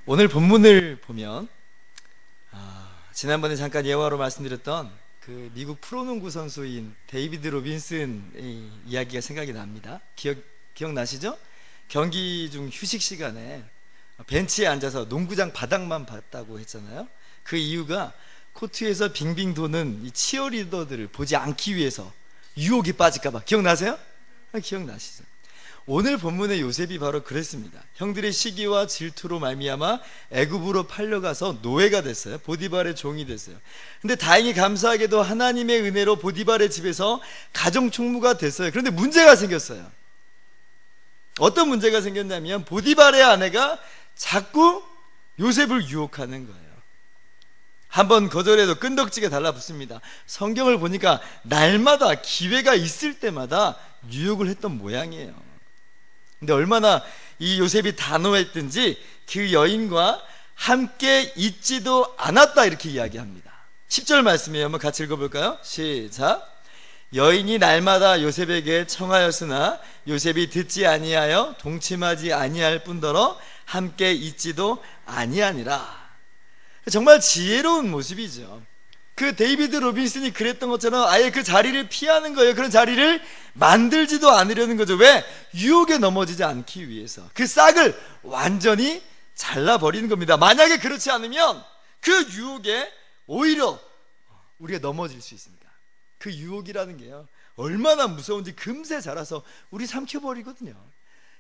오늘 본문을 보면 지난번에 잠깐 예화로 말씀드렸던 그 미국 프로농구 선수인 데이비드 로빈슨의 이야기가 생각이 납니다. 기억나시죠? 경기 중 휴식 시간에 벤치에 앉아서 농구장 바닥만 봤다고 했잖아요. 그 이유가 코트에서 빙빙 도는 이 치어리더들을 보지 않기 위해서 유혹이 빠질까봐. 기억나세요? 기억나시죠? 오늘 본문의 요셉이 바로 그랬습니다. 형들의 시기와 질투로 말미암아 애굽으로 팔려가서 노예가 됐어요. 보디발의 종이 됐어요. 근데 다행히 감사하게도 하나님의 은혜로 보디발의 집에서 가정 총무가 됐어요. 그런데 문제가 생겼어요. 어떤 문제가 생겼냐면 보디발의 아내가 자꾸 요셉을 유혹하는 거예요. 한번 거절해도 끈덕지게 달라붙습니다. 성경을 보니까 날마다 기회가 있을 때마다 유혹을 했던 모양이에요. 근데 얼마나 이 요셉이 단호했든지 그 여인과 함께 있지도 않았다, 이렇게 이야기합니다. 10절 말씀이에요. 한번 같이 읽어볼까요? 시작. 여인이 날마다 요셉에게 청하였으나 요셉이 듣지 아니하여 동침하지 아니할 뿐더러 함께 있지도 아니하니라. 정말 지혜로운 모습이죠. 그 데이비드 로빈슨이 그랬던 것처럼 아예 그 자리를 피하는 거예요. 그런 자리를 만들지도 않으려는 거죠. 왜? 유혹에 넘어지지 않기 위해서 그 싹을 완전히 잘라버리는 겁니다. 만약에 그렇지 않으면 그 유혹에 오히려 우리가 넘어질 수 있습니다. 그 유혹이라는 게요, 얼마나 무서운지 금세 자라서 우리 삼켜버리거든요.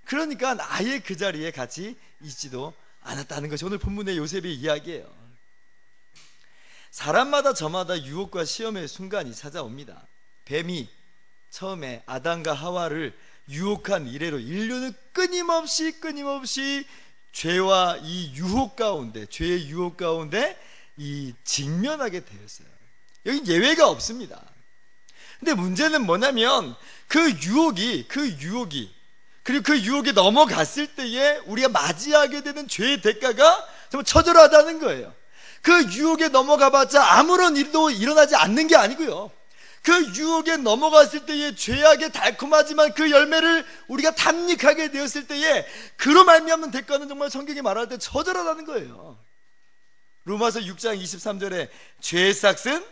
그러니까 아예 그 자리에 같이 있지도 않았다는 것이 오늘 본문의 요셉의 이야기예요. 사람마다 저마다 유혹과 시험의 순간이 찾아옵니다. 뱀이 처음에 아담과 하와를 유혹한 이래로 인류는 끊임없이 죄와 이 유혹 가운데, 죄의 유혹 가운데 이 직면하게 되었어요. 여기 예외가 없습니다. 근데 문제는 뭐냐면 그 유혹이 그리고 그 유혹에 넘어갔을 때에 우리가 맞이하게 되는 죄의 대가가 정말 처절하다는 거예요. 그 유혹에 넘어가봤자 아무런 일도 일어나지 않는 게 아니고요, 그 유혹에 넘어갔을 때의 죄악의 달콤하지만 그 열매를 우리가 탐닉하게 되었을 때에 그로 말미암는 대가는 정말 성경이 말할 때 처절하다는 거예요. 로마서 6장 23절에 죄의 싹은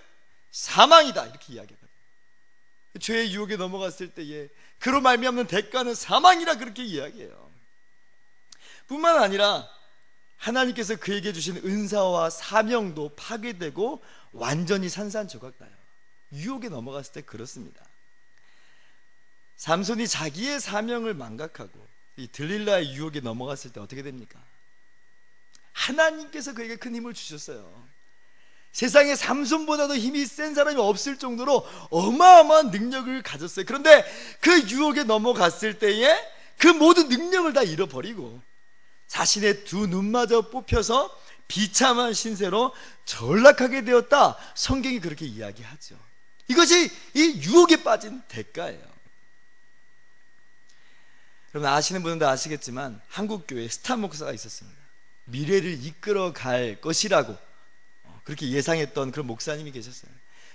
사망이다, 이렇게 이야기합니다. 죄의 유혹에 넘어갔을 때에 그로 말미암는 대가는 사망이라, 그렇게 이야기해요. 뿐만 아니라 하나님께서 그에게 주신 은사와 사명도 파괴되고 완전히 산산조각나요. 유혹에 넘어갔을 때 그렇습니다. 삼손이 자기의 사명을 망각하고 이 들릴라의 유혹에 넘어갔을 때 어떻게 됩니까? 하나님께서 그에게 큰 힘을 주셨어요. 세상에 삼손보다도 힘이 센 사람이 없을 정도로 어마어마한 능력을 가졌어요. 그런데 그 유혹에 넘어갔을 때에 그 모든 능력을 다 잃어버리고 자신의 두 눈마저 뽑혀서 비참한 신세로 전락하게 되었다, 성경이 그렇게 이야기하죠. 이것이 이 유혹에 빠진 대가예요. 여러분 아시는 분은 다 아시겠지만 한국교회에 스타 목사가 있었습니다. 미래를 이끌어 갈 것이라고 그렇게 예상했던 그런 목사님이 계셨어요.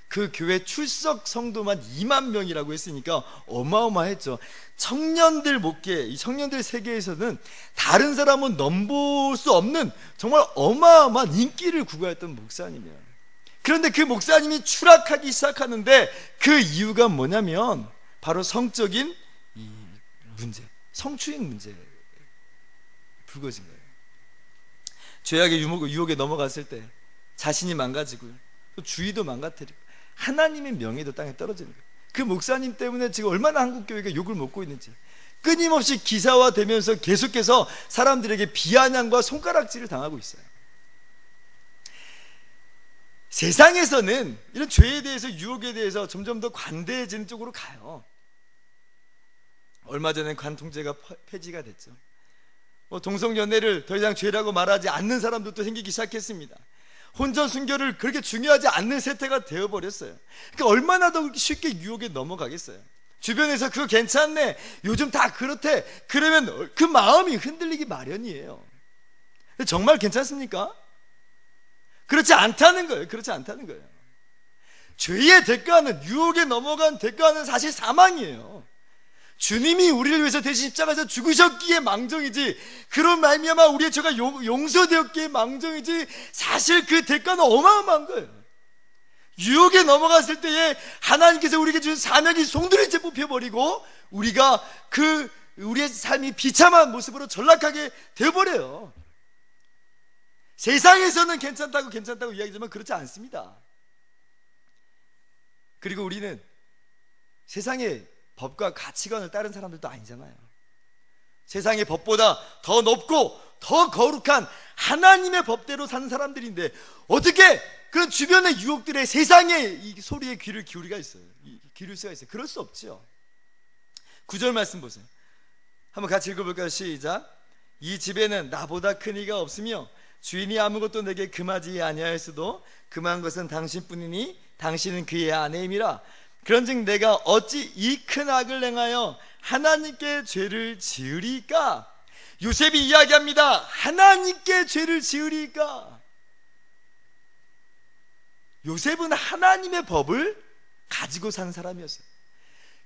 그 교회 출석 성도만 2만 명이라고 했으니까 어마어마했죠. 청년들 목회, 이 청년들 세계에서는 다른 사람은 넘볼 수 없는 정말 어마어마한 인기를 구가했던 목사님이에요. 그런데 그 목사님이 추락하기 시작하는데 그 이유가 뭐냐면 바로 성적인 이 문제, 성추행 문제에 불거진 거예요. 죄악의 유혹에 넘어갔을 때 자신이 망가지고요, 또 주위도 망가뜨리고 하나님의 명예도 땅에 떨어지는 거예요. 그 목사님 때문에 지금 얼마나 한국교회가 욕을 먹고 있는지, 끊임없이 기사화되면서 계속해서 사람들에게 비아냥과 손가락질을 당하고 있어요. 세상에서는 이런 죄에 대해서, 유혹에 대해서 점점 더 관대해지는 쪽으로 가요. 얼마 전에 관통죄가 폐지가 됐죠. 동성연애를 더 이상 죄라고 말하지 않는 사람들도 생기기 시작했습니다. 혼전 순결을 그렇게 중요하지 않는 세태가 되어버렸어요. 그러니까 얼마나 더 쉽게 유혹에 넘어가겠어요. 주변에서 그거 괜찮네, 요즘 다 그렇대, 그러면 그 마음이 흔들리기 마련이에요. 정말 괜찮습니까? 그렇지 않다는 거예요. 그렇지 않다는 거예요. 죄의 대가는, 유혹에 넘어간 대가는 사실 사망이에요. 주님이 우리를 위해서 대신 십자가에서 죽으셨기에 망정이지, 그런 말미암아 우리의 죄가 용서되었기에 망정이지, 사실 그 대가는 어마어마한 거예요. 유혹에 넘어갔을 때에 하나님께서 우리에게 준 사명이 송두리째 뽑혀버리고 우리가 우리의 삶이 비참한 모습으로 전락하게 되어버려요. 세상에서는 괜찮다고 이야기하지만 그렇지 않습니다. 그리고 우리는 세상의 법과 가치관을 따른 사람들도 아니잖아요. 세상의 법보다 더 높고 더 거룩한 하나님의 법대로 사는 사람들인데 어떻게 그런 주변의 유혹들의 세상의 이 소리에 귀를 기울일 수가 있어요. 그럴 수 없죠. 9절 말씀 보세요. 한번 같이 읽어볼까요? 시작. 이 집에는 나보다 큰 이가 없으며 주인이 아무것도 내게 금하지 아니하였어도 금한 것은 당신뿐이니 당신은 그의 아내임이라. 그런즉 내가 어찌 이 큰 악을 행하여 하나님께 죄를 지으리까? 요셉이 이야기합니다. 하나님께 죄를 지으리까? 요셉은 하나님의 법을 가지고 사는 사람이었어요.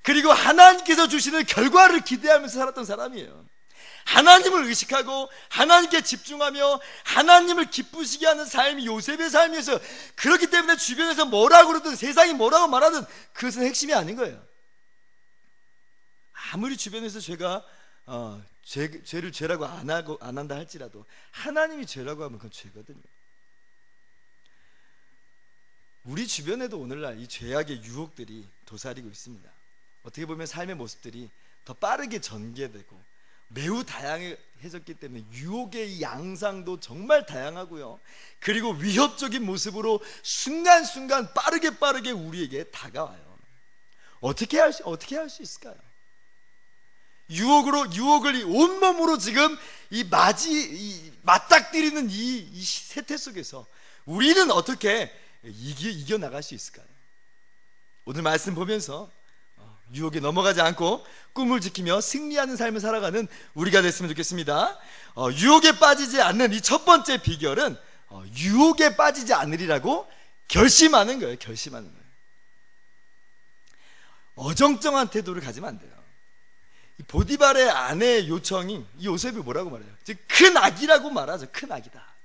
그리고 하나님께서 주시는 결과를 기대하면서 살았던 사람이에요. 하나님을 의식하고 하나님께 집중하며 하나님을 기쁘시게 하는 삶이 요셉의 삶이었어요. 그렇기 때문에 주변에서 뭐라고 그러든 세상이 뭐라고 말하든 그것은 핵심이 아닌 거예요. 아무리 주변에서 죄를 죄라고 안 한다 할지라도 하나님이 죄라고 하면 그건 죄거든요. 우리 주변에도 오늘날 이 죄악의 유혹들이 도사리고 있습니다. 어떻게 보면 삶의 모습들이 더 빠르게 전개되고 매우 다양해졌기 때문에 유혹의 양상도 정말 다양하고요. 그리고 위협적인 모습으로 순간순간 빠르게 우리에게 다가와요. 어떻게 할 수 있을까요? 유혹을 온몸으로 지금 맞닥뜨리는 이 세태 속에서 우리는 어떻게 이겨나갈 수 있을까요? 오늘 말씀 보면서 유혹에 넘어가지 않고 꿈을 지키며 승리하는 삶을 살아가는 우리가 됐으면 좋겠습니다. 유혹에 빠지지 않는 이 첫 번째 비결은 유혹에 빠지지 않으리라고 결심하는 거예요. 결심하는 거예요. 어정쩡한 태도를 가지면 안 돼요. 보디발의 아내의 요청이 이 요셉이 뭐라고 말해요? 즉 큰 악이라고 말하죠. 큰 악이다.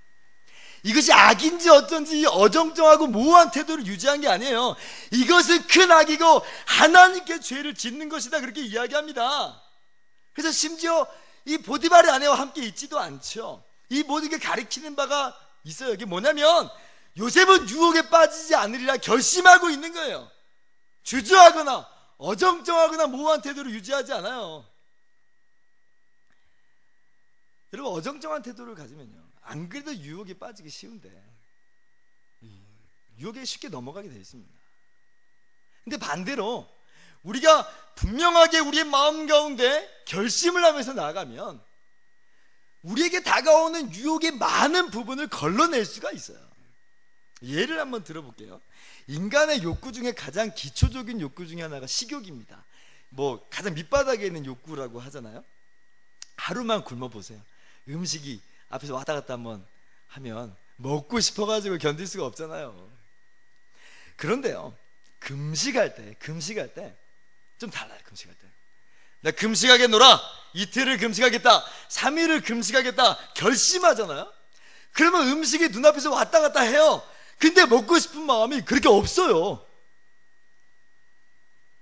이것이 악인지 어쩐지 어정쩡하고 모호한 태도를 유지한 게 아니에요. 이것은 큰 악이고 하나님께 죄를 짓는 것이다, 그렇게 이야기합니다. 그래서 심지어 이 보디발의 아내와 함께 있지도 않죠. 이 모든 게 가리키는 바가 있어요. 이게 뭐냐면 요셉은 유혹에 빠지지 않으리라 결심하고 있는 거예요. 주저하거나 어정쩡하거나 모호한 태도를 유지하지 않아요. 여러분, 어정쩡한 태도를 가지면요, 안 그래도 유혹에 빠지기 쉬운데 유혹에 쉽게 넘어가게 되어 있습니다. 근데 반대로 우리가 분명하게 우리의 마음 가운데 결심을 하면서 나아가면 우리에게 다가오는 유혹의 많은 부분을 걸러낼 수가 있어요. 예를 한번 들어볼게요. 인간의 욕구 중에 가장 기초적인 욕구 중에 하나가 식욕입니다. 가장 밑바닥에 있는 욕구라고 하잖아요. 하루만 굶어보세요. 음식이 앞에서 왔다 갔다 한번 하면 먹고 싶어가지고 견딜 수가 없잖아요. 그런데요, 금식할 때 좀 달라요. 금식할 때 나 금식하겠노라, 이틀을 금식하겠다, 3일을 금식하겠다 결심하잖아요. 그러면 음식이 눈앞에서 왔다 갔다 해요. 근데 먹고 싶은 마음이 그렇게 없어요.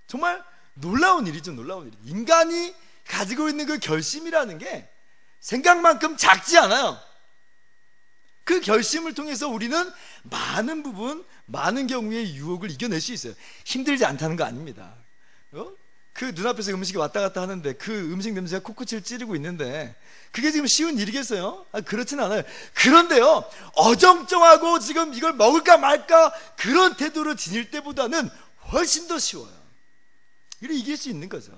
정말 놀라운 일이죠. 놀라운 일. 인간이 가지고 있는 그 결심이라는 게 생각만큼 작지 않아요. 그 결심을 통해서 우리는 많은 경우에 유혹을 이겨낼 수 있어요. 힘들지 않다는 거 아닙니다. 그 눈앞에서 음식이 왔다 갔다 하는데 그 음식 냄새가 코끝을 찌르고 있는데 그게 지금 쉬운 일이겠어요? 그렇진 않아요. 그런데요, 어정쩡하고 지금 이걸 먹을까 말까 그런 태도를 지닐 때보다는 훨씬 더 쉬워요. 이를 이길 수 있는 거죠.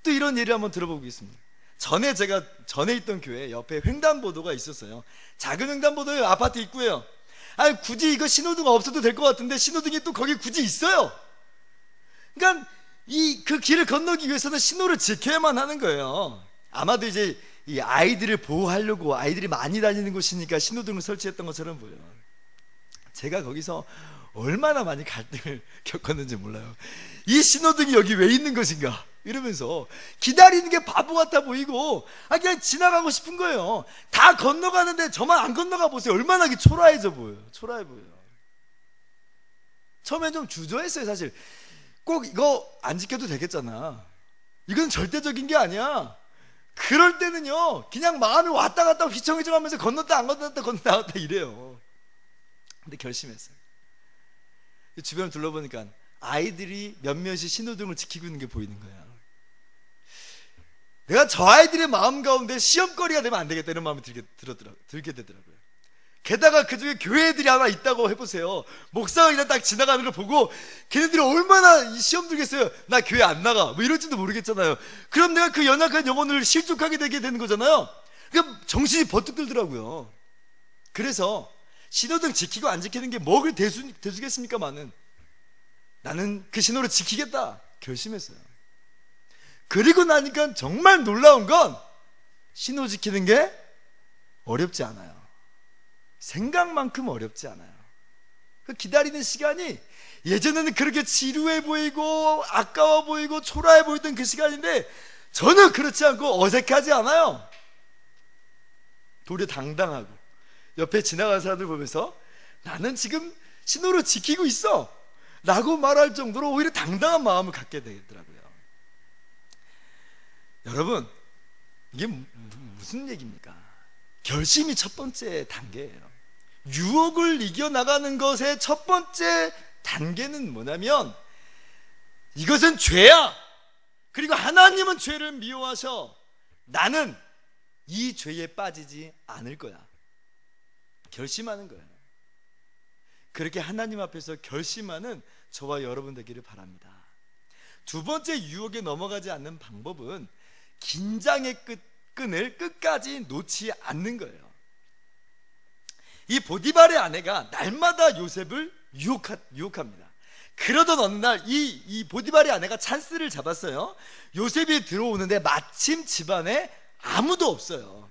또 이런 예를 한번 들어보겠습니다. 제가 전에 있던 교회 옆에 횡단보도가 있었어요. 작은 횡단보도예요. 아파트 입구예요. 굳이 이거 신호등 없어도 될 것 같은데 신호등이 또 거기 굳이 있어요. 그러니까 그 길을 건너기 위해서는 신호를 지켜야만 하는 거예요. 아마도 이제 이 아이들을 보호하려고 아이들이 많이 다니는 곳이니까 신호등을 설치했던 것처럼 보여요. 제가 거기서 얼마나 많이 갈등을 겪었는지 몰라요. 이 신호등이 여기 왜 있는 것인가? 이러면서 기다리는 게 바보 같아 보이고 그냥 지나가고 싶은 거예요. 다 건너가는데 저만 안 건너가 보세요. 얼마나 초라해져 보여요. 초라해 보여요. 처음엔 좀 주저했어요. 사실 꼭 이거 안 지켜도 되겠잖아. 이건 절대적인 게 아니야. 그럴 때는요 그냥 마음이 왔다 갔다 휘청휘청하면서 건넜다 안 건넜다 건넜다 나왔다 이래요. 근데 결심했어요. 주변을 둘러보니까 아이들이 몇몇이 신호등을 지키고 있는 게 보이는 거야. 내가 저 아이들의 마음 가운데 시험거리가 되면 안 되겠다 이런 마음이 들게 되더라고요. 게다가 그 중에 교회 애들이 하나 있다고 해보세요. 목사가 그냥 딱 지나가는 걸 보고 걔네들이 얼마나 시험 들겠어요. 나 교회 안 나가 뭐 이럴지도 모르겠잖아요. 그럼 내가 그 연약한 영혼을 실족하게 되게 되는 거잖아요. 그러니까 정신이 버뜩 들더라고요. 그래서 신호등 지키고 안 지키는 게 뭐 그리 대수겠습니까마는 나는 그 신호를 지키겠다 결심했어요. 그리고 나니까 정말 놀라운 건 신호 지키는 게 어렵지 않아요. 생각만큼 어렵지 않아요. 그 기다리는 시간이 예전에는 그렇게 지루해 보이고 아까워 보이고 초라해 보이던 그 시간인데 전혀 그렇지 않고 어색하지 않아요. 도리어 당당하고 옆에 지나가는 사람들 보면서 나는 지금 신호를 지키고 있어 라고 말할 정도로 오히려 당당한 마음을 갖게 되더라고요. 여러분 이게 무슨 얘기입니까? 결심이 첫 번째 단계예요. 유혹을 이겨나가는 것의 첫 번째 단계는 뭐냐면 이것은 죄야. 그리고 하나님은 죄를 미워하셔. 나는 이 죄에 빠지지 않을 거야. 결심하는 거예요. 그렇게 하나님 앞에서 결심하는 저와 여러분 되기를 바랍니다. 두 번째 유혹에 넘어가지 않는 방법은 긴장의 끈을 끝까지 놓지 않는 거예요. 이 보디발의 아내가 날마다 요셉을 유혹합니다. 그러던 어느 날 이 보디발의 아내가 찬스를 잡았어요. 요셉이 들어오는데 마침 집안에 아무도 없어요.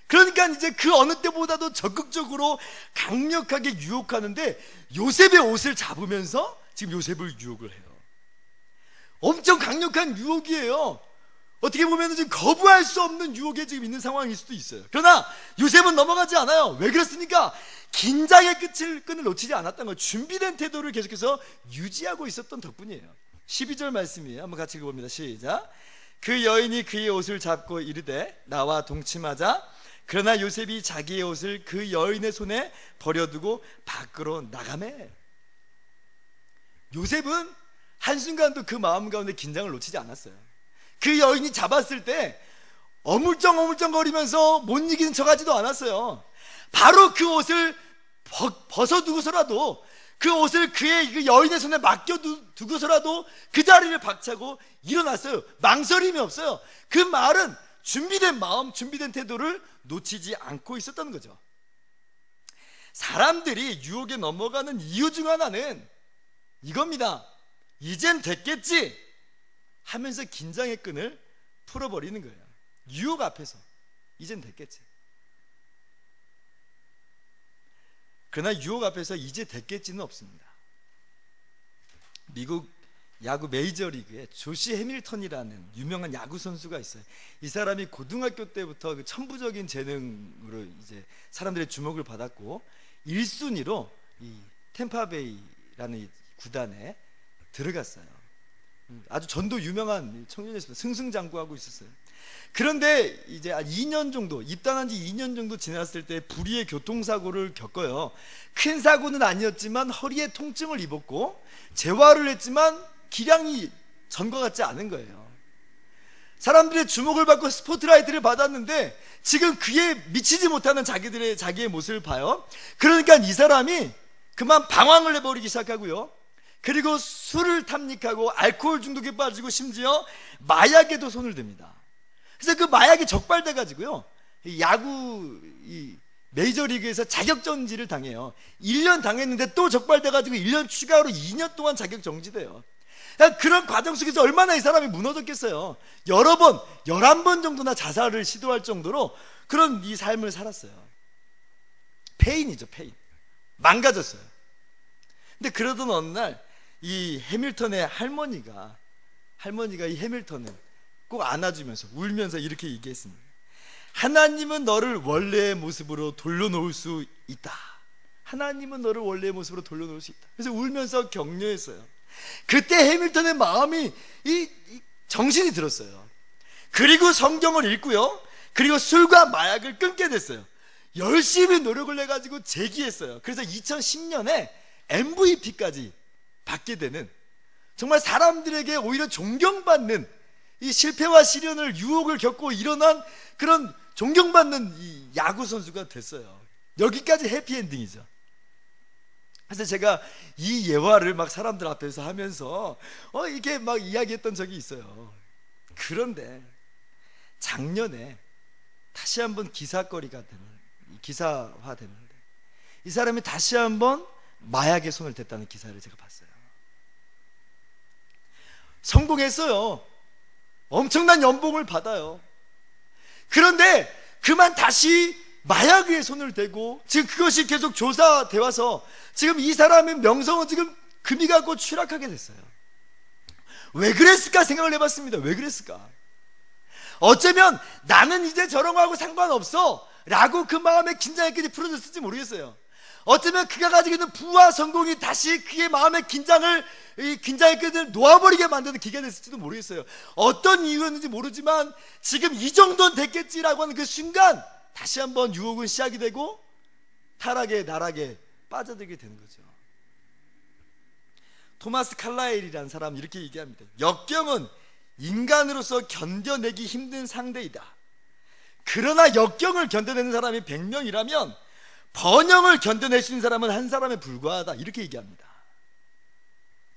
그러니까 이제 그 어느 때보다도 적극적으로 강력하게 유혹하는데 요셉의 옷을 잡으면서 지금 요셉을 유혹을 해요. 엄청 강력한 유혹이에요. 어떻게 보면 지금 거부할 수 없는 유혹에 지금 있는 상황일 수도 있어요. 그러나 요셉은 넘어가지 않아요. 왜 그렇습니까? 긴장의 끈을 놓치지 않았던 거예요. 준비된 태도를 계속해서 유지하고 있었던 덕분이에요. 12절 말씀이에요. 한번 같이 읽어봅니다. 시작. 그 여인이 그의 옷을 잡고 이르되 나와 동침하자. 그러나 요셉이 자기의 옷을 그 여인의 손에 버려두고 밖으로 나가매. 요셉은 한순간도 그 마음 가운데 긴장을 놓치지 않았어요. 그 여인이 잡았을 때 어물쩡어물쩡거리면서 못 이기는 척하지도 않았어요. 바로 그 옷을 벗어두고서라도 그 옷을 그 여인의 손에 맡겨두고서라도 그 자리를 박차고 일어났어요. 망설임이 없어요. 그 말은 준비된 마음, 준비된 태도를 놓치지 않고 있었던 거죠. 사람들이 유혹에 넘어가는 이유 중 하나는 이겁니다. 이젠 됐겠지 하면서 긴장의 끈을 풀어버리는 거예요. 유혹 앞에서 이젠 됐겠지. 그러나 유혹 앞에서 이제 됐겠지는 없습니다. 미국 야구 메이저리그에 조시 해밀턴이라는 유명한 야구 선수가 있어요. 이 사람이 고등학교 때부터 그 천부적인 재능으로 이제 사람들의 주목을 받았고 1순위로 이 템파베이라는 이 구단에 들어갔어요. 아주 전도 유명한 청년이었습니다. 승승장구하고 있었어요. 그런데 이제 2년 정도, 입단한 지 2년 정도 지났을 때 불의의 교통사고를 겪어요. 큰 사고는 아니었지만 허리에 통증을 입었고 재활을 했지만 기량이 전과 같지 않은 거예요. 사람들의 주목을 받고 스포트라이트를 받았는데 지금 그에 미치지 못하는 자기의 모습을 봐요. 그러니까 이 사람이 그만 방황을 해버리기 시작하고요. 그리고 술을 탐닉하고 알코올 중독에 빠지고 심지어 마약에도 손을 댑니다. 그래서 그 마약이 적발돼 가지고요, 야구 메이저리그에서 자격정지를 당해요. 1년 당했는데 또 적발돼 가지고 1년 추가로 2년 동안 자격 정지돼요. 그런 과정 속에서 얼마나 이 사람이 무너졌겠어요. 여러 번, 11번 정도나 자살을 시도할 정도로 그런 이 삶을 살았어요. 페인이죠, 페인. 망가졌어요. 근데 그러던 어느 날 이 해밀턴의 할머니가 할머니가 이 해밀턴을 꼭 안아주면서 울면서 이렇게 얘기했습니다. 하나님은 너를 원래의 모습으로 돌려놓을 수 있다. 하나님은 너를 원래의 모습으로 돌려놓을 수 있다. 그래서 울면서 격려했어요. 그때 해밀턴의 마음이 정신이 들었어요. 그리고 성경을 읽고요, 그리고 술과 마약을 끊게 됐어요. 열심히 노력을 해가지고 재기했어요. 그래서 2010년에 MVP까지 받게 되는, 정말 사람들에게 오히려 존경받는, 이 실패와 시련을, 유혹을 겪고 일어난 그런 존경받는 이 야구 선수가 됐어요. 여기까지 해피엔딩이죠. 그래서 제가 이 예화를 막 사람들 앞에서 하면서 이렇게 막 이야기했던 적이 있어요. 그런데 작년에 다시 한번 기사화되는데 이 사람이 다시 한번 마약에 손을 댔다는 기사를 제가 봤어요. 성공했어요. 엄청난 연봉을 받아요. 그런데 그만 다시 마약에 손을 대고, 지금 그것이 계속 조사돼 와서 지금 이 사람의 명성은 지금 금이 가고 추락하게 됐어요. 왜 그랬을까 생각을 해봤습니다. 왜 그랬을까? 어쩌면 나는 이제 저런 거하고 상관없어 라고 그 마음에 긴장의 끈이 풀어졌을지 모르겠어요. 어쩌면 그가 가지고 있는 부와 성공이 다시 그의 마음의 긴장의 끈을 놓아버리게 만드는 기회가 됐을지도 모르겠어요. 어떤 이유였는지 모르지만 지금 이 정도는 됐겠지라고 하는 그 순간 다시 한번 유혹은 시작이 되고 타락의 나락에 빠져들게 되는 거죠. 토마스 칼라일이라는 사람은 이렇게 얘기합니다. 역경은 인간으로서 견뎌내기 힘든 상대이다. 그러나 역경을 견뎌내는 사람이 100명이라면 번영을 견뎌낼 수 있는 사람은 한 사람에 불과하다. 이렇게 얘기합니다.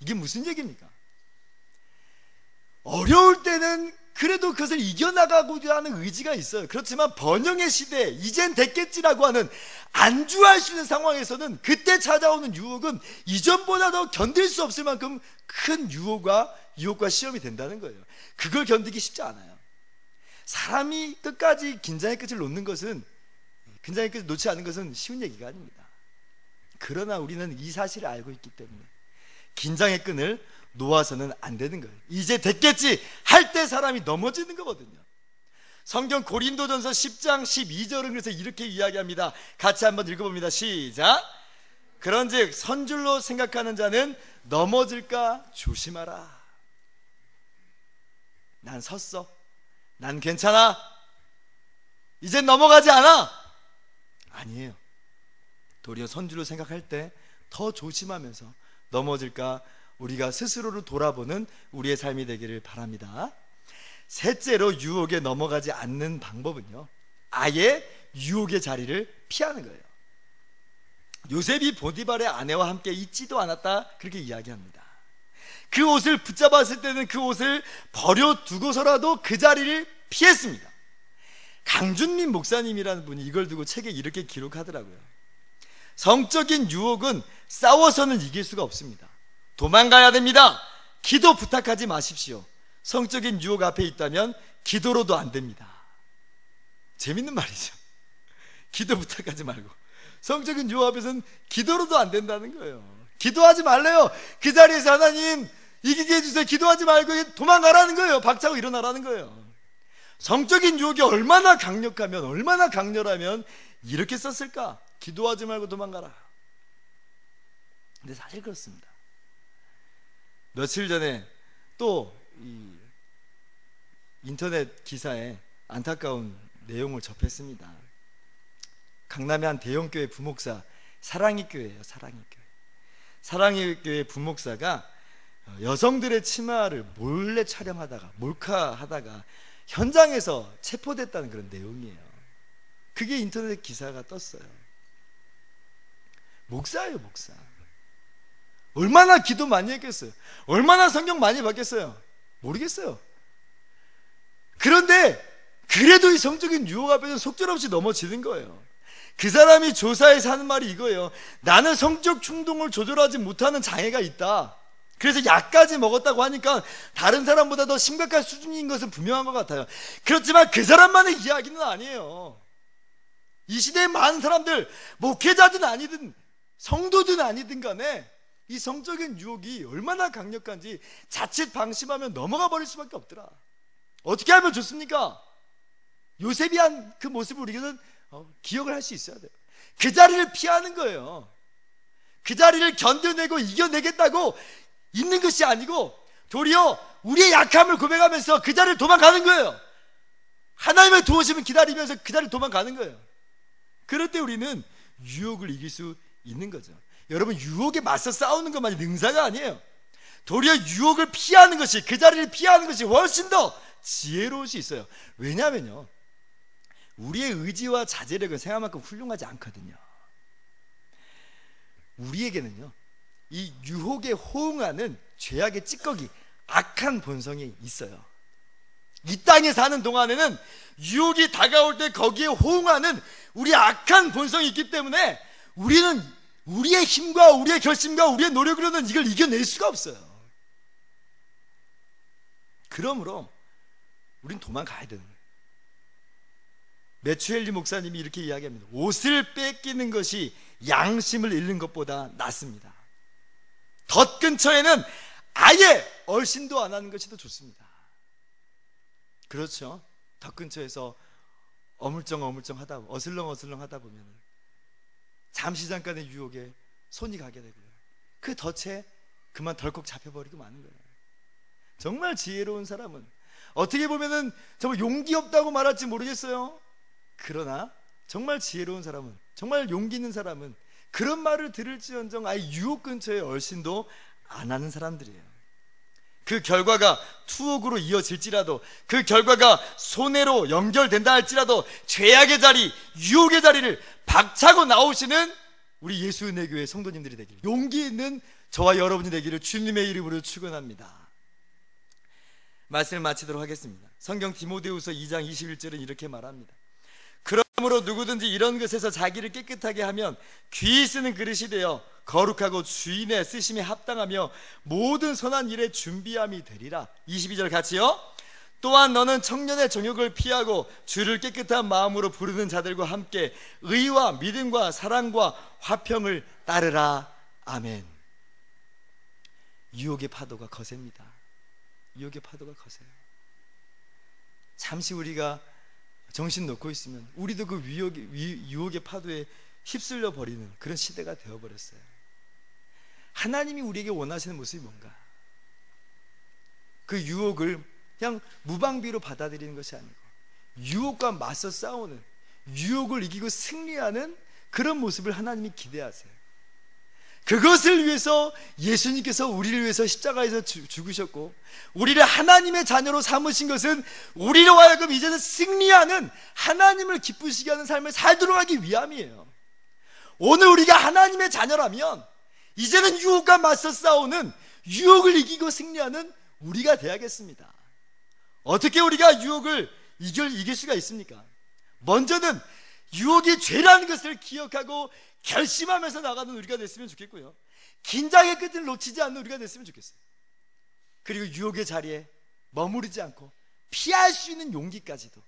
이게 무슨 얘기입니까? 어려울 때는 그래도 그것을 이겨나가고자 하는 의지가 있어요. 그렇지만 번영의 시대, 이젠 됐겠지라고 하는 안주할 수 있는 상황에서는 그때 찾아오는 유혹은 이전보다 더 견딜 수 없을 만큼 큰 유혹과 시험이 된다는 거예요. 그걸 견디기 쉽지 않아요. 사람이 끝까지 긴장의 끝을 놓는 것은, 긴장의 끝을 놓지 않는 것은 쉬운 얘기가 아닙니다. 그러나 우리는 이 사실을 알고 있기 때문에 긴장의 끈을 놓아서는 안 되는 거예요. 이제 됐겠지 할 때 사람이 넘어지는 거거든요. 성경 고린도전서 10장 12절은 그래서 이렇게 이야기합니다. 같이 한번 읽어봅니다. 시작. 그런즉 선줄로 생각하는 자는 넘어질까 조심하라. 난 섰어, 난 괜찮아, 이젠 넘어가지 않아. 아니에요. 도리어 선줄로 생각할 때 더 조심하면서 넘어질까 우리가 스스로를 돌아보는 우리의 삶이 되기를 바랍니다. 셋째로 유혹에 넘어가지 않는 방법은요, 아예 유혹의 자리를 피하는 거예요. 요셉이 보디발의 아내와 함께 있지도 않았다, 그렇게 이야기합니다. 그 옷을 붙잡았을 때는 그 옷을 버려두고서라도 그 자리를 피했습니다. 강준민 목사님이라는 분이 이걸 두고 책에 이렇게 기록하더라고요. 성적인 유혹은 싸워서는 이길 수가 없습니다. 도망가야 됩니다. 기도 부탁하지 마십시오. 성적인 유혹 앞에 있다면 기도로도 안 됩니다. 재밌는 말이죠. 기도 부탁하지 말고 성적인 유혹 앞에서는 기도로도 안 된다는 거예요. 기도하지 말래요. 그 자리에서 하나님 이기게 해주세요. 기도하지 말고 도망가라는 거예요. 박차고 일어나라는 거예요. 성적인 유혹이 얼마나 강력하면, 얼마나 강렬하면 이렇게 썼을까? 기도하지 말고 도망가라. 근데 사실 그렇습니다. 며칠 전에 또 이 인터넷 기사에 안타까운 내용을 접했습니다. 강남의 한 대형교회 부목사, 사랑의 교회예요. 사랑의 교회 부목사가 여성들의 치마를 몰래 촬영하다가, 몰카하다가 현장에서 체포됐다는 그런 내용이에요. 그게 인터넷 기사가 떴어요. 목사예요, 목사. 얼마나 기도 많이 했겠어요? 얼마나 성경 많이 봤겠어요? 모르겠어요. 그런데 그래도 이 성적인 유혹 앞에서 속절없이 넘어지는 거예요. 그 사람이 조사에서 하는 말이 이거예요. 나는 성적 충동을 조절하지 못하는 장애가 있다. 그래서 약까지 먹었다고 하니까 다른 사람보다 더 심각한 수준인 것은 분명한 것 같아요. 그렇지만 그 사람만의 이야기는 아니에요. 이 시대의 많은 사람들, 목회자든 아니든 성도든 아니든 간에 이 성적인 유혹이 얼마나 강력한지 자칫 방심하면 넘어가 버릴 수밖에 없더라. 어떻게 하면 좋습니까? 요셉이 한 그 모습을 우리는 기억을 할 수 있어야 돼요. 그 자리를 피하는 거예요. 그 자리를 견뎌내고 이겨내겠다고 있는 것이 아니고 도리어 우리의 약함을 고백하면서 그 자리를 도망가는 거예요. 하나님의 도우심을 기다리면서 그 자리를 도망가는 거예요. 그럴 때 우리는 유혹을 이길 수 있는 거죠. 여러분, 유혹에 맞서 싸우는 것만이 능사가 아니에요. 도리어 유혹을 피하는 것이, 그 자리를 피하는 것이 훨씬 더 지혜로울 수 있어요. 왜냐하면요, 우리의 의지와 자제력은 생각만큼 훌륭하지 않거든요. 우리에게는요, 이 유혹에 호응하는 죄악의 찌꺼기, 악한 본성이 있어요. 이 땅에 사는 동안에는 유혹이 다가올 때 거기에 호응하는 우리 악한 본성이 있기 때문에 우리는 우리의 힘과 우리의 결심과 우리의 노력으로는 이걸 이겨낼 수가 없어요. 그러므로 우린 도망가야 되는 거예요. 메추엘리 목사님이 이렇게 이야기합니다. 옷을 뺏기는 것이 양심을 잃는 것보다 낫습니다. 덫 근처에는 아예 얼씬도 안 하는 것이 더 좋습니다. 그렇죠. 덫 근처에서 어물쩡 하다, 어슬렁 하다 보면 잠시 잠깐의 유혹에 손이 가게 되고요. 그 덫에 그만 덜컥 잡혀버리고 마는 거예요. 정말 지혜로운 사람은, 어떻게 보면은 정말 용기 없다고 말할지 모르겠어요. 그러나 정말 지혜로운 사람은, 정말 용기 있는 사람은 그런 말을 들을지언정 아예 유혹 근처에 얼씬도 안 하는 사람들이에요. 그 결과가 투옥으로 이어질지라도, 그 결과가 손해로 연결된다 할지라도 죄악의 자리, 유혹의 자리를 박차고 나오시는 우리 예수의 교회 성도님들이 되기를, 용기 있는 저와 여러분이 되기를 주님의 이름으로 축원합니다. 말씀을 마치도록 하겠습니다. 성경 디모데후서 2장 21절은 이렇게 말합니다. 그러므로 누구든지 이런 것에서 자기를 깨끗하게 하면 귀 쓰는 그릇이 되어 거룩하고 주인의 쓰심에 합당하며 모든 선한 일에 준비함이 되리라. 22절 같이요. 또한 너는 청년의 정욕을 피하고 주를 깨끗한 마음으로 부르는 자들과 함께 의와 믿음과 사랑과 화평을 따르라. 아멘. 유혹의 파도가 거셉니다. 유혹의 파도가 거세요. 잠시 우리가 정신 놓고 있으면 우리도 그 유혹의 파도에 휩쓸려 버리는 그런 시대가 되어버렸어요. 하나님이 우리에게 원하시는 모습이 뭔가? 그 유혹을 그냥 무방비로 받아들이는 것이 아니고 유혹과 맞서 싸우는, 유혹을 이기고 승리하는 그런 모습을 하나님이 기대하세요. 그것을 위해서 예수님께서 우리를 위해서 십자가에서 죽으셨고, 우리를 하나님의 자녀로 삼으신 것은 우리로 하여금 이제는 승리하는, 하나님을 기쁘시게 하는 삶을 살도록 하기 위함이에요. 오늘 우리가 하나님의 자녀라면 이제는 유혹과 맞서 싸우는, 유혹을 이기고 승리하는 우리가 되야겠습니다. 어떻게 우리가 유혹을 이길 수가 있습니까? 먼저는 유혹이 죄라는 것을 기억하고 결심하면서 나가는 우리가 됐으면 좋겠고요, 긴장의 끝을 놓치지 않는 우리가 됐으면 좋겠어요. 그리고 유혹의 자리에 머무르지 않고 피할 수 있는 용기까지도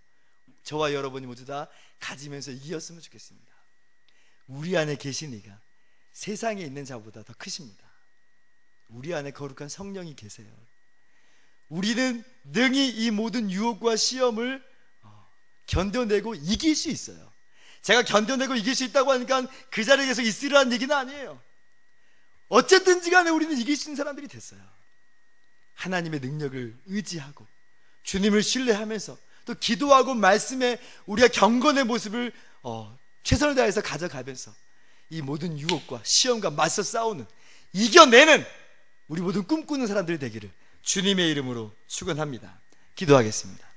저와 여러분이 모두 다 가지면서 이겼으면 좋겠습니다. 우리 안에 계신 이가 세상에 있는 자보다 더 크십니다. 우리 안에 거룩한 성령이 계세요. 우리는 능히 이 모든 유혹과 시험을 견뎌내고 이길 수 있어요. 제가 견뎌내고 이길 수 있다고 하니까 그 자리에 계속 있으라는 얘기는 아니에요. 어쨌든지 간에 우리는 이길 수 있는 사람들이 됐어요. 하나님의 능력을 의지하고 주님을 신뢰하면서 또 기도하고 말씀에 우리가 경건의 모습을 최선을 다해서 가져가면서 이 모든 유혹과 시험과 맞서 싸우는, 이겨내는 우리 모든 꿈꾸는 사람들이 되기를 주님의 이름으로 축원합니다. 기도하겠습니다.